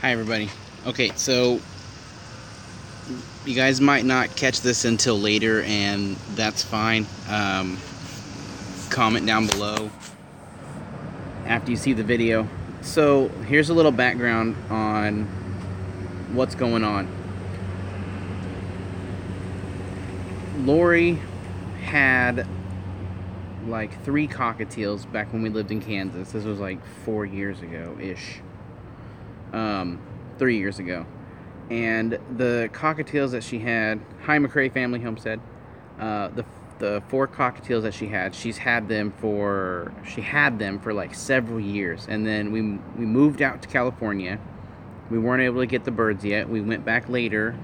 Hi everybody. Okay, so you guys might not catch this until later, and that's fine. Comment down below after you see the video. So here's a little background on what's going on. Lori had like 3 cockatiels back when we lived in Kansas. This was like 4 years ago-ish. 3 years ago. And the cockatiels that she had, hi McCrae Family Homestead, the 4 cockatiels that she had them for like several years. And then we moved out to California. We weren't able to get the birds yet. We went back later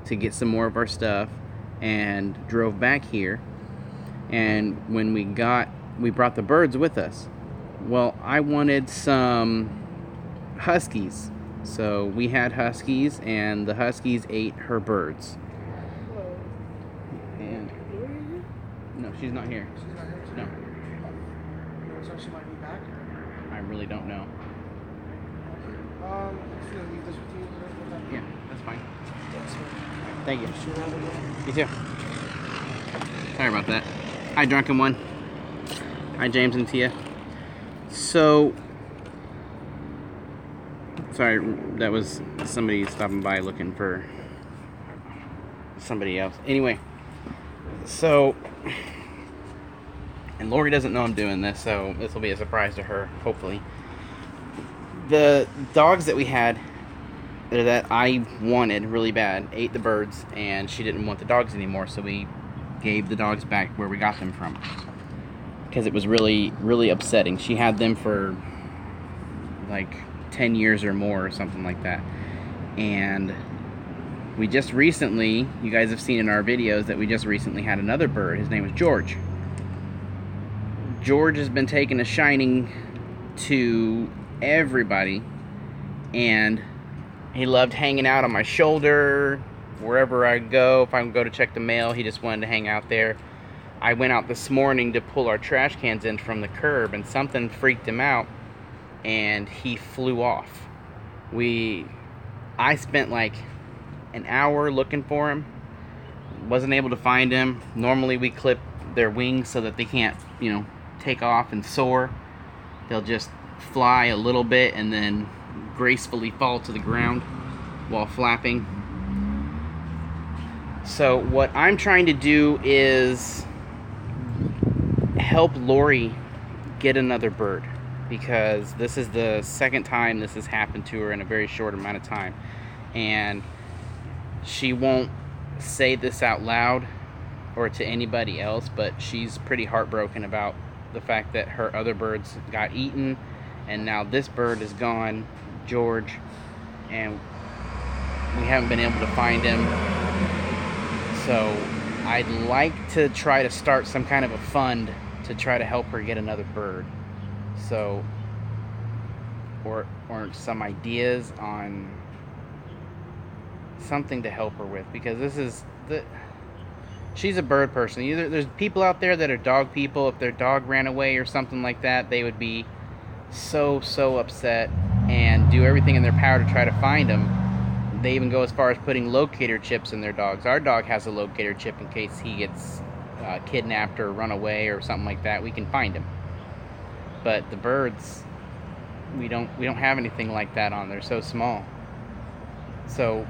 to get some more of our stuff and drove back here. And when we brought the birds with us. Well, I wanted some huskies. So we had huskies, and the huskies ate her birds. Hello. And Lori, are you? no, she's not here. She's not here today? No, So she might be back? I really don't know. Just gonna leave this with you. Yeah, that's fine. Thanks, man. Thank you. Should have it. You too. Sorry about that. Hi, Drunken One. Hi, James and Tia. So, sorry, that was somebody stopping by looking for somebody else. Anyway, so, and Lori doesn't know I'm doing this, so this will be a surprise to her, hopefully. The dogs that we had, that I wanted really bad, ate the birds, and she didn't want the dogs anymore, so we gave the dogs back where we got them from. Because it was really, really upsetting. She had them for like 10 years or more or something like that. And we just recently, you guys have seen in our videos that we just recently had another bird. His name was George. George has been taking a shining to everybody, and he loved hanging out on my shoulder wherever I go. If I go to check the mail, he just wanted to hang out there. I went out this morning to pull our trash cans in from the curb, and something freaked him out, and he flew off. I spent like an hour looking for him. Wasn't able to find him. Normally we clip their wings so that they can't, take off and soar. They'll just fly a little bit and then gracefully fall to the ground while flapping. So what I'm trying to do is help Lori get another bird, because this is the second time this has happened to her in a very short amount of time, and she won't say this out loud or to anybody else, but she's pretty heartbroken about the fact that her other birds got eaten, and now this bird is gone, George, and we haven't been able to find him. So I'd like to try to start some kind of a fund to try to help her get another bird. So, or some ideas on something to help her with, because she's a bird person. There's people out there that are dog people. If their dog ran away or something like that, they would be so upset and do everything in their power to try to find them. They even go as far as putting locator chips in their dogs. Our dog has a locator chip in case he gets kidnapped or run away or something like that. We can find him. But the birds, we don't have anything like that on. They're so small. So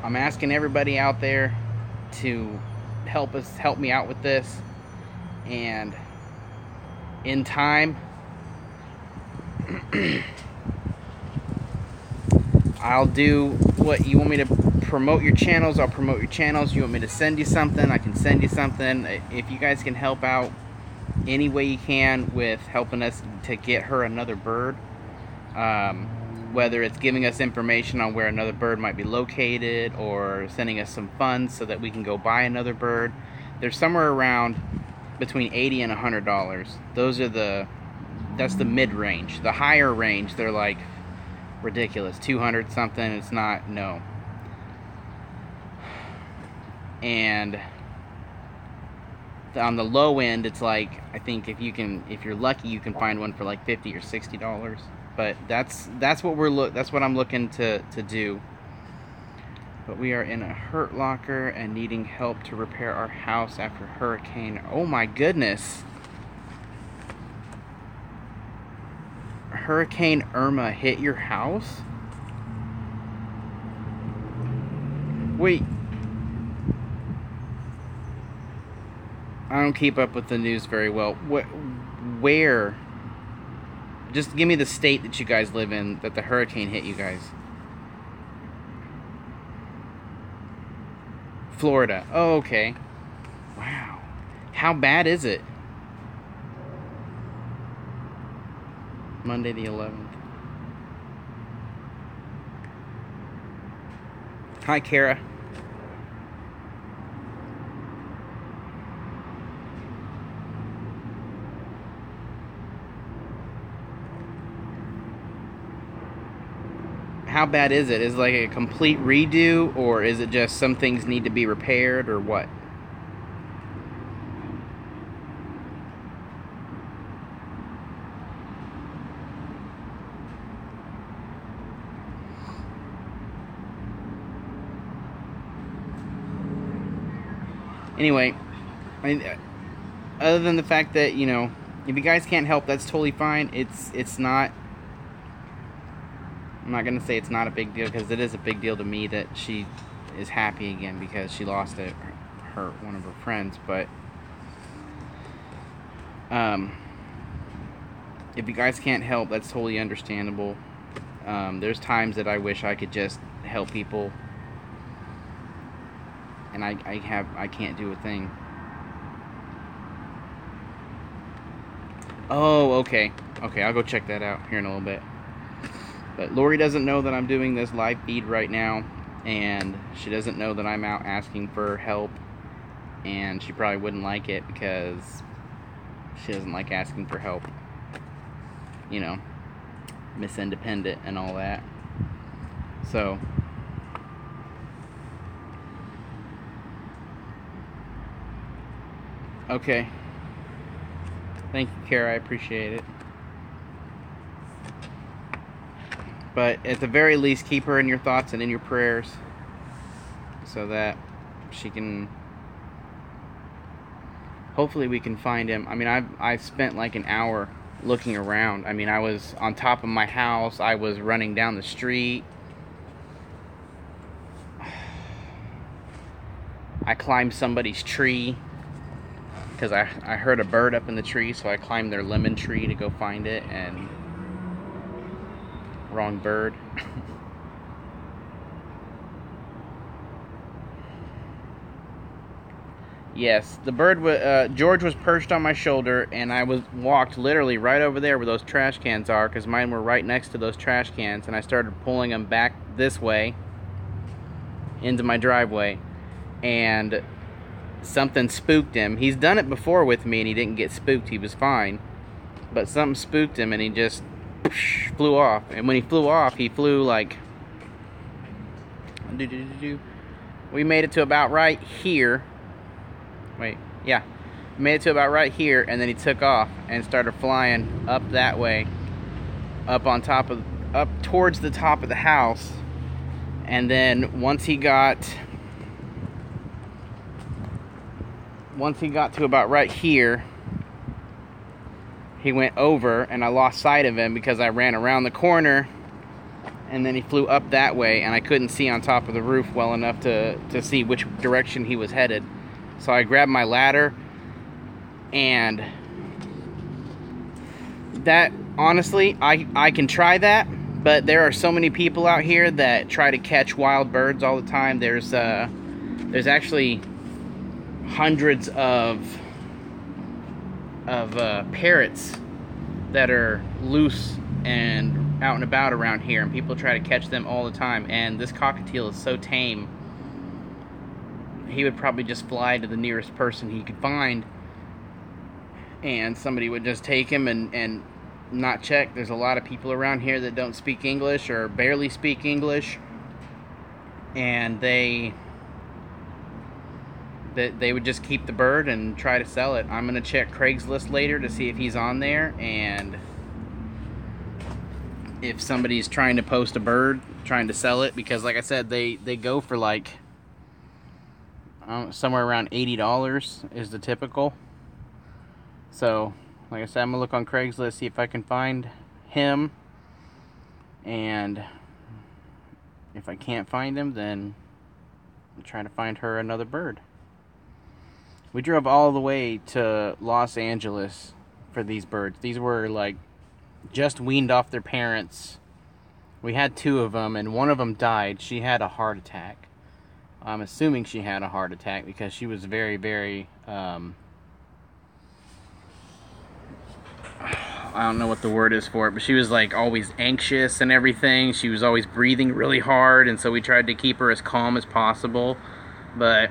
I'm asking everybody out there to help me out with this, and in time I'll do what you want me to promote your channels. I'll promote your channels. You want me to send you something, I can send you something. If you guys can help out any way you can with helping us to get her another bird, whether it's giving us information on where another bird might be located, or sending us some funds so that we can go buy another bird. There's somewhere around between $80 and $100. That's the mid-range. The higher range, they're like ridiculous, 200 something. It's not, no. And on the low end, it's like, I think if you're lucky, you can find one for like $50 or $60. But that's what I'm looking to do. But we are in a hurt locker and needing help to repair our house after hurricane. Oh my goodness. Hurricane Irma hit your house? Wait. I don't keep up with the news very well. Where? Just give me the state that you guys live in that the hurricane hit you guys. Florida. Oh, okay. Wow. How bad is it? Monday the 11th. Hi, Kara. How bad is it? Is it like a complete redo, or is it just some things need to be repaired, or what? Anyway, other than the fact that, you know, if you guys can't help, that's totally fine. It's not... I'm not going to say it's not a big deal, because it is a big deal to me that she is happy again because she lost one of her friends. But if you guys can't help, that's totally understandable. There's times that I wish I could just help people, and I can't do a thing. Oh, okay. Okay, I'll go check that out here in a little bit. But Lori doesn't know that I'm doing this live feed right now, and she doesn't know that I'm out asking for help, and she probably wouldn't like it because she doesn't like asking for help. You know, Miss Independent and all that. So, okay. Thank you, Kara. I appreciate it. But at the very least, keep her in your thoughts and in your prayers so that she can... Hopefully we can find him. I mean, I've spent like an hour looking around. I mean, I was on top of my house. I was running down the street. I climbed somebody's tree because I heard a bird up in the tree, so I climbed their lemon tree to go find it, and... Wrong bird. Yes, the bird George was perched on my shoulder, and I walked literally right over there where those trash cans are, because mine were right next to those trash cans, and I started pulling them back this way into my driveway, and something spooked him. He's done it before with me, and he didn't get spooked. He was fine, but something spooked him, and he just flew off. And when he flew off, he flew like... We made it to about right here. Wait, yeah. Made it to about right here, and then he took off and started flying up that way, up towards the top of the house. And then once he got to about right here, he went over, and I lost sight of him because I ran around the corner, and then he flew up that way, and I couldn't see on top of the roof well enough to see which direction he was headed. So I grabbed my ladder, and that, honestly, I can try that, but there are so many people out here that try to catch wild birds all the time. There's actually hundreds of parrots that are loose and out and about around here, and people try to catch them all the time. And this cockatiel is so tame, he would probably just fly to the nearest person he could find, and somebody would just take him and not check. There's a lot of people around here that don't speak English or barely speak English, and they that they would just keep the bird and try to sell it. I'm gonna check Craigslist later to see if he's on there, and if somebody's trying to post a bird, trying to sell it, because like I said, they go for like somewhere around $80 is the typical. So like I said, I'm gonna look on Craigslist, see if I can find him, and if I can't find him, then I'm trying to find her another bird. We drove all the way to Los Angeles for these birds. These were like just weaned off their parents. We had 2 of them, and one of them died. She had a heart attack. I'm assuming she had a heart attack because she was very, very, I don't know what the word is for it, but she was like always anxious and everything. She was always breathing really hard, and so we tried to keep her as calm as possible. But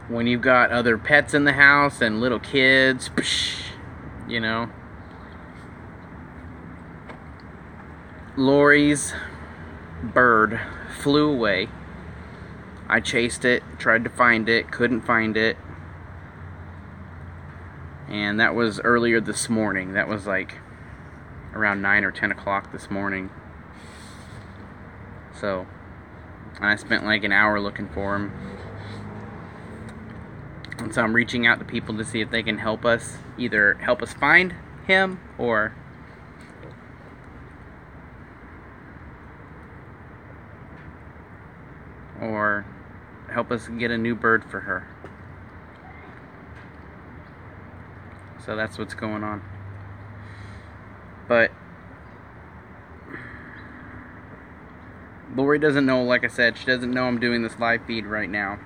when you've got other pets in the house and little kids, you know, Lori's bird flew away. I chased it, tried to find it, couldn't find it. And that was earlier this morning. That was like around 9 or 10 o'clock this morning. So I spent like an hour looking for him. And so I'm reaching out to people to see if they can help us, either help us find him or help us get a new bird for her. So that's what's going on. But Lori doesn't know, like I said, she doesn't know I'm doing this live feed right now.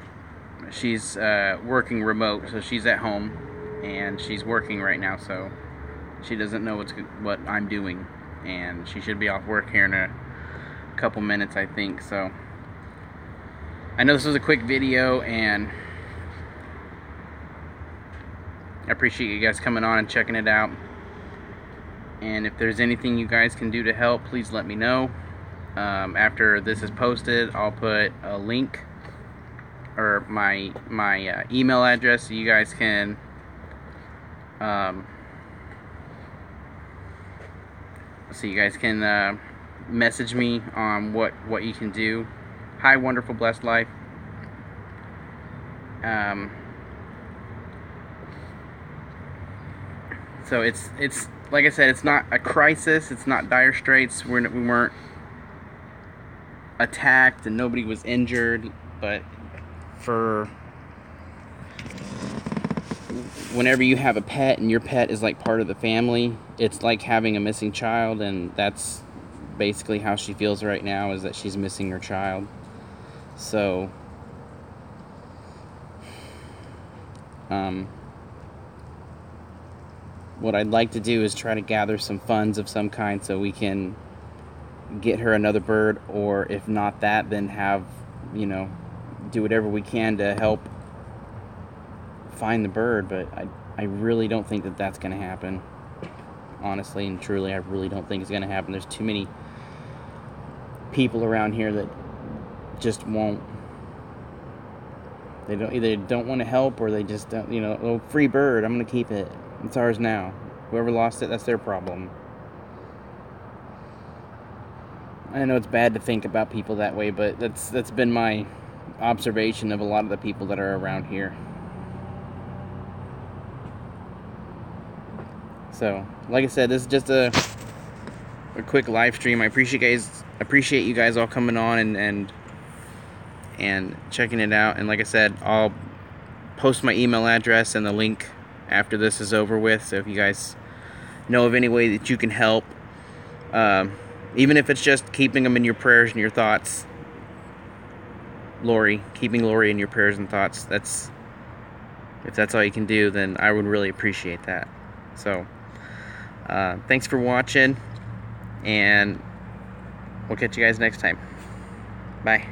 She's working remote, so she's at home and she's working right now, so she doesn't know what I'm doing, and she should be off work here in a couple minutes, I think. So I know this was a quick video, and I appreciate you guys coming on and checking it out. And if there's anything you guys can do to help, please let me know. After this is posted, I'll put a link or my email address, so you guys can message me on what you can do. Hi, wonderful, blessed life. So it's like I said, it's not a crisis. It's not dire straits. We weren't attacked and nobody was injured. But for whenever you have a pet and your pet is like part of the family, it's like having a missing child, and that's basically how she feels right now, is that she's missing her child. So what I'd like to do is try to gather some funds of some kind so we can get her another bird, or if not that, then have, you know, do whatever we can to help find the bird. But I really don't think that that's going to happen. Honestly and truly, I really don't think it's going to happen. There's too many people around here that just won't. They either don't want to help, or they just don't, you know, oh, free bird, I'm going to keep it. It's ours now. Whoever lost it, that's their problem. I know it's bad to think about people that way, but that's been my observation of a lot of the people that are around here. So, like I said, this is just a quick live stream. I appreciate you guys all coming on and checking it out. And like I said, I'll post my email address and the link after this is over with. So if you guys know of any way that you can help, even if it's just keeping them in your prayers and your thoughts, keeping Lori in your prayers and thoughts, if that's all you can do, then I would really appreciate that. So thanks for watching, and we'll catch you guys next time. Bye.